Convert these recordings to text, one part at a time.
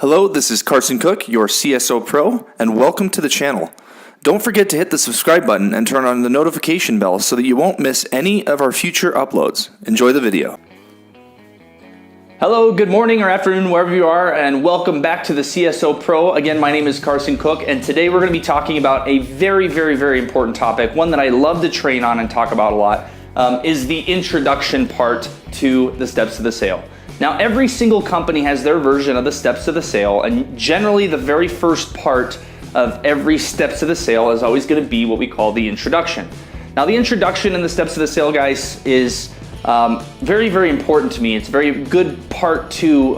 Hello, this is Carson Cook, your CSO Pro, and welcome to the channel. Don't forget to hit the subscribe button and turn on the notification bell so that you won't miss any of our future uploads. Enjoy the video. Hello, good morning or afternoon, wherever you are, and welcome back to the CSO Pro. Again, my name is Carson Cook, and today we're going to be talking about a very important topic, one that I love to train on and talk about a lot, is the introduction part to the steps to the sale. Now, every single company has their version of the steps to the sale, and generally the very first part of every steps to the sale is always going to be what we call the introduction. Now, the introduction and the steps to the sale, guys, is very important to me. It's a very good part to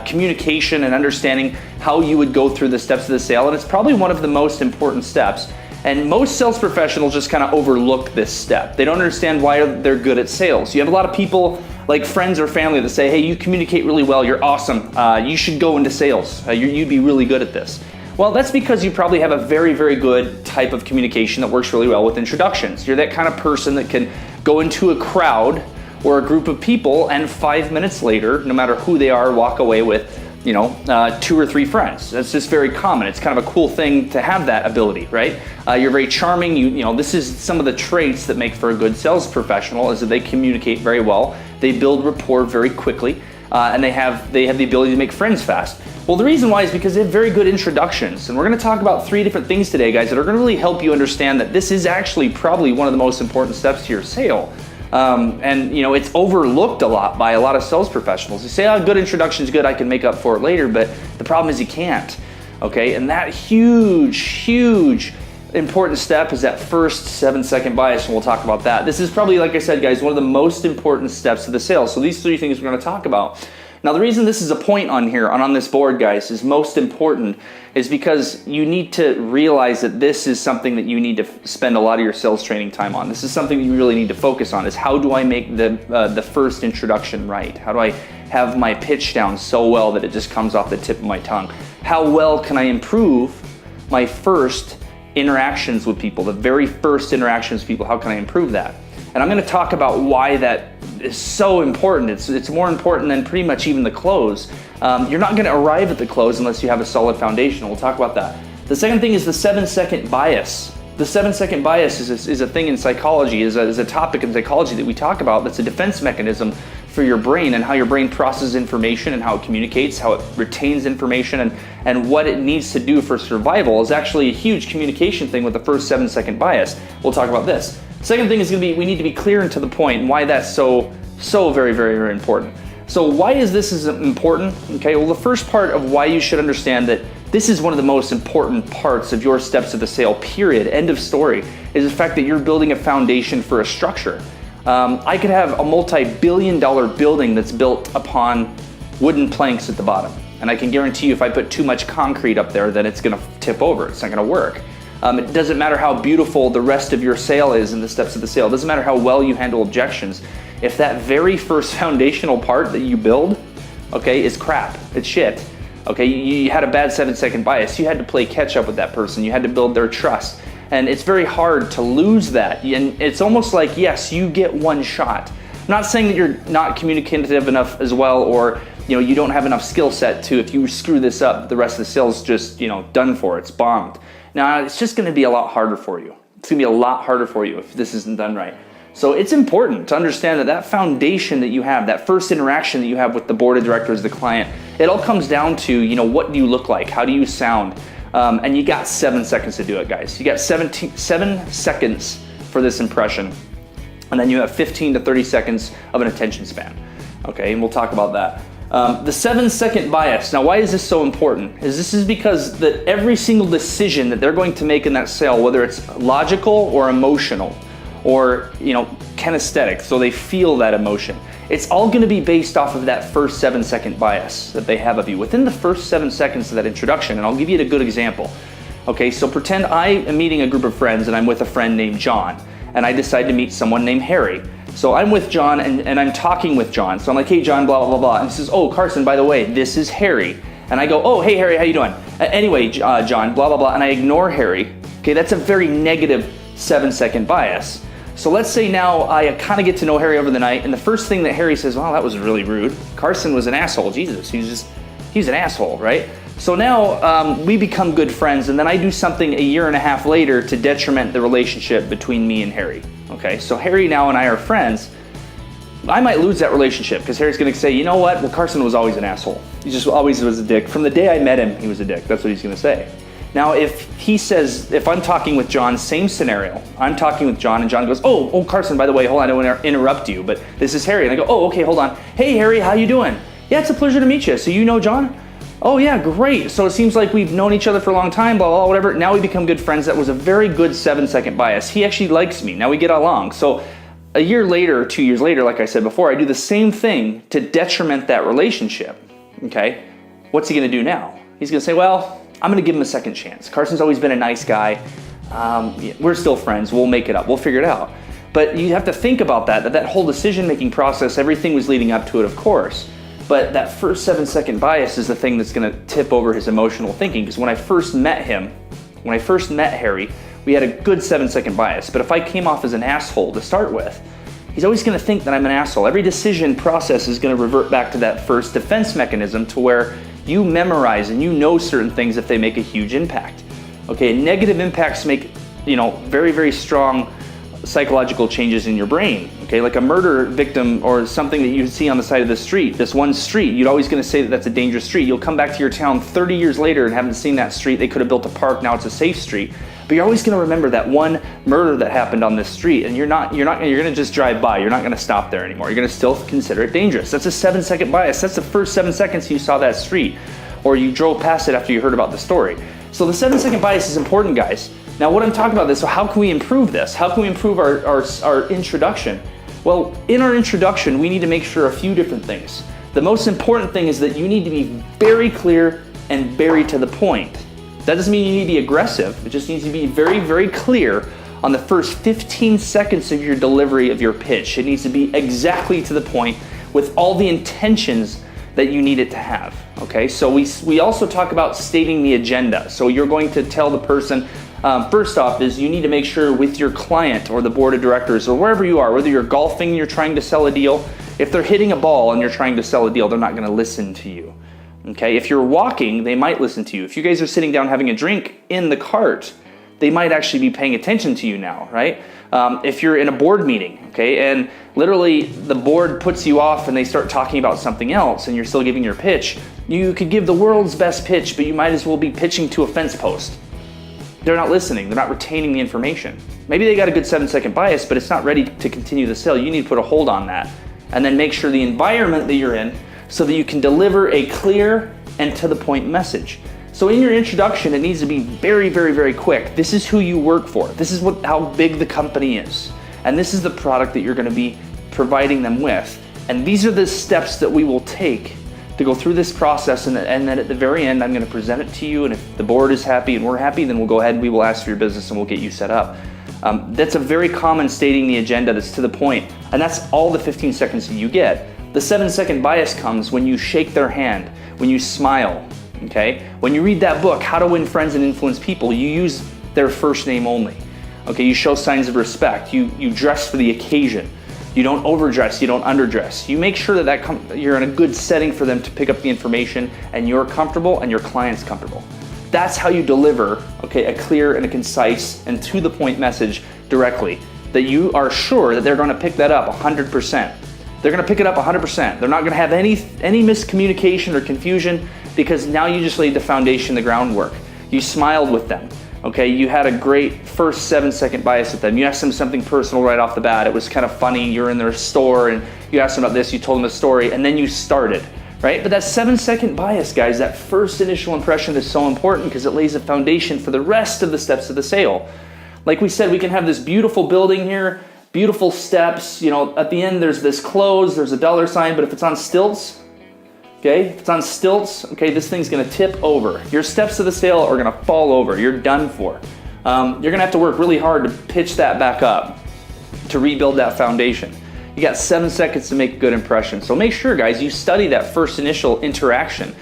communication and understanding how you would go through the steps to the sale, and it's probably one of the most important steps. And most sales professionals just kind of overlook this step. They don't understand why they're good at sales. You have a lot of people, like friends or family, that say, hey, you communicate really well, you're awesome, you should go into sales, you'd be really good at this. Well, that's because you probably have a very good type of communication that works really well with introductions. You're that kind of person that can go into a crowd or a group of people and 5 minutes later, no matter who they are, walk away with 2 or 3 friends. That's just very common. It's kind of a cool thing to have that ability, right? You're very charming. This is some of the traits that make for a good sales professional, is that they communicate very well. They build rapport very quickly, and they have the ability to make friends fast. Well, the reason why is because they have very good introductions. And we're going to talk about 3 different things today, guys, that are going to really help you understand that this is actually probably one of the most important steps to your sale. It's overlooked a lot by a lot of sales professionals. You say, oh, good introduction is good, I can make up for it later, but the problem is you can't, okay? And that huge important step is that first 7-second bias, and we'll talk about that. This is probably, like I said, guys, one of the most important steps of the sale. So these 3 things we're going to talk about. Now, the reason this is a point on here, on this board, guys, is most important is because you need to realize that this is something that you need to spend a lot of your sales training time on. This is something you really need to focus on, is how do I make the first introduction right? How do I have my pitch down so well that it just comes off the tip of my tongue? How well can I improve my first interactions with people, the very first interactions with people? How can I improve that? And I'm going to talk about why that is so important. It's more important than pretty much even the close. You're not going to arrive at the close unless you have a solid foundation. We'll talk about that. The second thing is the 7-second bias. The 7-second bias is a thing in psychology, is a topic in psychology that we talk about. That's a defense mechanism for your brain and how your brain processes information and how it communicates, how it retains information, and what it needs to do for survival is actually a huge communication thing with the first 7-second bias. We'll talk about this. Second thing is going to be, we need to be clear and to the point, and why that's so very important. So why is this important? Okay, well, the first part of why you should understand that this is one of the most important parts of your steps to the sale, period, end of story, is the fact that you're building a foundation for a structure. I could have a multi-billion-dollar building that's built upon wooden planks at the bottom, and I can guarantee you if I put too much concrete up there, then it's going to tip over. It's not going to work. It doesn't matter how beautiful the rest of your sale is in the steps of the sale. It doesn't matter how well you handle objections. If that very first foundational part that you build, okay, is crap, it's shit, okay, you had a bad 7-second bias, you had to play catch up with that person, you had to build their trust, and it's very hard to lose that. And it's almost like, yes, you get one shot. I'm not saying that you're not communicative enough as well, or you don't have enough skill set to, if you screw this up, the rest of the sale's just done for, it's bombed. Now, it's just going to be a lot harder for you. It's going to be a lot harder for you if this isn't done right. So it's important to understand that foundation that you have, that first interaction that you have with the board of directors, the client, it all comes down to, what do you look like? How do you sound? And you got 7 seconds to do it, guys. You got 7 seconds for this impression. And then you have 15 to 30 seconds of an attention span. Okay, and we'll talk about that. The 7-second bias. Now, why is this so important? This is because that every single decision that they're going to make in that sale, whether it's logical or emotional, or kinesthetic, so they feel that emotion, it's all going to be based off of that first 7-second bias that they have of you within the first 7 seconds of that introduction. And I'll give you a good example. Okay, so pretend I am meeting a group of friends and I'm with a friend named John, and I decide to meet someone named Harry. So I'm with John and I'm talking with John. So I'm like, hey John, blah blah blah, and he says, oh Carson, by the way, this is Harry. And I go, oh hey Harry, how you doing? Anyway, John, blah blah blah, and I ignore Harry. Okay, that's a very negative 7-second bias. So let's say now I kind of get to know Harry over the night, and the first thing that Harry says, wow, that was really rude. Carson was an asshole, Jesus. He's just he's an asshole, right? So now we become good friends, and then I do something a year and a half later to detriment the relationship between me and Harry. Okay, so Harry now and I are friends. I might lose that relationship because Harry's gonna say, you know what? Well, Carson was always an asshole. He just always was a dick. From the day I met him, he was a dick. That's what he's gonna say. Now, if he says, if I'm talking with John, same scenario. I'm talking with John, and John goes, oh, Carson, by the way, hold on, I don't want to interrupt you, but this is Harry. And I go, oh, okay, hold on. Hey, Harry, how you doing? Yeah, it's a pleasure to meet you. So you know John? Oh yeah, great. So it seems like we've known each other for a long time, blah, blah, whatever. Now we become good friends. That was a very good 7-second bias. He actually likes me. Now we get along. So a year later, 2 years later, like I said before, I do the same thing to detriment that relationship. Okay? What's he gonna do now? He's gonna say, well, I'm gonna give him a second chance. Carson's always been a nice guy. We're still friends. We'll make it up. We'll figure it out. But you have to think about that whole decision-making process, everything was leading up to it, of course. But that first 7-second bias is the thing that's gonna tip over his emotional thinking. Because when I first met Harry, we had a good 7-second bias. But if I came off as an asshole to start with, he's always gonna think that I'm an asshole. Every decision process is gonna revert back to that first defense mechanism, to where you memorize and you know certain things if they make a huge impact. Okay, negative impacts make, very, very strong psychological changes in your brain. Okay, like a murder victim or something that you see on the side of the street, this one street, you're always gonna say that that's a dangerous street. You'll come back to your town 30 years later and haven't seen that street. They could have built a park, now it's a safe street. But you're always gonna remember that one murder that happened on this street, and you're gonna just drive by. You're not gonna stop there anymore. You're gonna still consider it dangerous. That's a 7-second bias. That's the first 7 seconds you saw that street, or you drove past it after you heard about the story. So the 7-second bias is important, guys. Now what I'm talking about this, so how can we improve this? How can we improve our introduction? Well, in our introduction, we need to make sure a few different things. The most important thing is that you need to be very clear and very to the point. That doesn't mean you need to be aggressive. It just needs to be very, very clear on the first 15 seconds of your delivery of your pitch. It needs to be exactly to the point with all the intentions that you need it to have. Okay, so we also talk about stating the agenda. So you're going to tell the person, first off, is you need to make sure with your client or the board of directors or wherever you are, whether you're golfing and you're trying to sell a deal, if they're hitting a ball and you're trying to sell a deal, they're not gonna listen to you. Okay, if you're walking, they might listen to you. If you guys are sitting down having a drink in the cart, they might actually be paying attention to you now, right? If you're in a board meeting, okay, and literally the board puts you off and they start talking about something else and you're still giving your pitch, you could give the world's best pitch, but you might as well be pitching to a fence post. They're not listening, they're not retaining the information. Maybe they got a good 7-second bias, but it's not ready to continue the sale. You need to put a hold on that and then make sure the environment that you're in so that you can deliver a clear and to the point message. So in your introduction, it needs to be very, very, very quick. This is who you work for. This is how big the company is. And this is the product that you're gonna be providing them with. And these are the steps that we will take to go through this process, and then at the very end, I'm gonna present it to you, and if the board is happy and we're happy, then we'll go ahead and we will ask for your business and we'll get you set up. That's a very common stating the agenda that's to the point, and that's all the 15 seconds that you get. The 7-second bias comes when you shake their hand, when you smile, okay? When you read that book, How to Win Friends and Influence People, you use their first name only. Okay, you show signs of respect, you dress for the occasion. You don't overdress, you don't underdress. You make sure that you're in a good setting for them to pick up the information and you're comfortable and your client's comfortable. That's how you deliver, okay, a clear and a concise and to the point message directly, that you are sure that they're gonna pick that up 100%. They're gonna pick it up 100%. They're not gonna have any miscommunication or confusion, because now you just laid the foundation, the groundwork. You smiled with them. Okay, you had a great first 7-second bias with them. You asked them something personal right off the bat. It was kind of funny. You're in their store and you asked them about this, you told them a story, and then you started, right? But that 7-second bias, guys, that first initial impression is so important because it lays a foundation for the rest of the steps of the sale. Like we said, we can have this beautiful building here, beautiful steps. At the end, there's this close, there's a dollar sign, but if it's on stilts, okay, if it's on stilts, okay, this thing's gonna tip over. Your steps to the sale are gonna fall over. You're done for. You're gonna have to work really hard to pitch that back up, to rebuild that foundation. You got 7 seconds to make a good impression. So make sure, guys, you study that first initial interaction.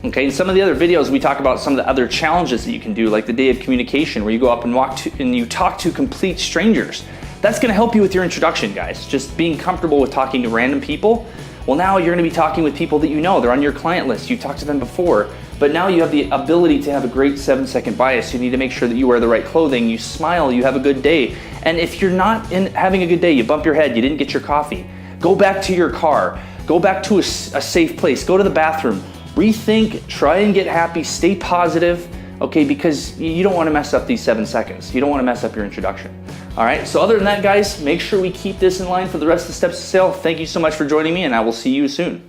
Okay, in some of the other videos, we talk about some of the other challenges that you can do, like the day of communication, where you go up and you talk to complete strangers. That's gonna help you with your introduction, guys. Just being comfortable with talking to random people Well, now you're gonna be talking with people that you know. They're on your client list. You've talked to them before. But now you have the ability to have a great 7-second bias. You need to make sure that you wear the right clothing, you smile, you have a good day. And if you're not having a good day, you bump your head, you didn't get your coffee, go back to your car, go back to a safe place, go to the bathroom, rethink, try and get happy, stay positive, okay, because you don't wanna mess up these 7 seconds. You don't wanna mess up your introduction. All right, so other than that, guys, make sure we keep this in line for the rest of the steps to sale. Thank you so much for joining me, and I will see you soon.